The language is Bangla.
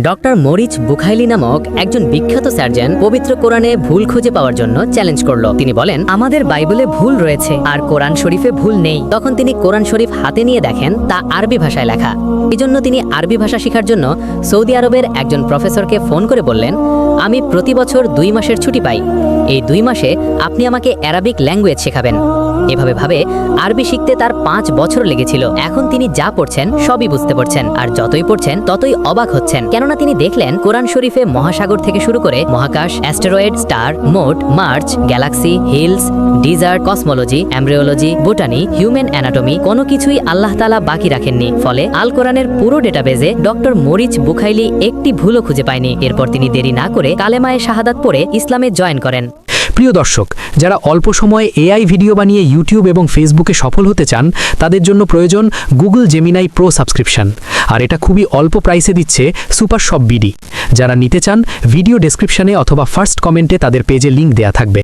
ডক্টর মরিচ বুখাইলি নামক একজন বিখ্যাত সার্জন পবিত্র কোরআনে ভুল খুঁজে পাওয়ার জন্য চ্যালেঞ্জ করলো। তিনি বলেন, আমাদের বাইবেলে ভুল রয়েছে আর কোরআন শরীফে ভুল নেই। তখন তিনি কোরআন শরীফ হাতে নিয়ে দেখেন তা আরবি ভাষায় লেখা। এজন্য তিনি আরবি ভাষা শেখার জন্য সৌদি আরবের একজন প্রফেসরকে ফোন করে বললেন, আমি প্রতি বছর 2 মাসের ছুটি পাই, এই 2 মাসে আপনি আমাকে অ্যারাবিক ল্যাঙ্গুয়েজ শেখাবেন। এভাবে ভাবে আরবি শিখতে তার 5 বছর লেগেছিল। এখন তিনি যা পড়ছেন সবই বুঝতে পারছেন, আর যতই পড়ছেন ততই অবাক হচ্ছেন, কেননা তিনি দেখলেন কোরআন শরীফে মহাসাগর থেকে শুরু করে মহাকাশ, অ্যাস্টেরয়েড, স্টার, মোট, মার্চ, galaxy, hills, desert, cosmology, embryology, botany, human anatomy কোনো কিছুই আল্লাহ তাআলা বাকি রাখেননি। ফলে আল কোরআনের পুরো ডেটাবেজে ডক্টর মরিচ বুখাইলি একটি ভুলও খুঁজে পায়নি। এরপর তিনি দেরি না করে কালেমায়ে শাহাদাত পড়ে ইসলামে জয়েন করেন। প্রিয় দর্শক, যারা অল্প সময়ে এআই ভিডিও বানিয়ে ইউটিউব এবং ফেসবুকে সফল হতে চান, তাদের জন্য প্রয়োজন গুগল জেমিনাই প্রো সাবস্ক্রিপশন। আর এটা খুবই অল্প প্রাইসে দিচ্ছে সুপার শপ বিডি। যারা নিতে চান, ভিডিও ডেসক্রিপশনে অথবা ফার্স্ট কমেন্টে তাদের পেজে লিংক দেয়া থাকবে।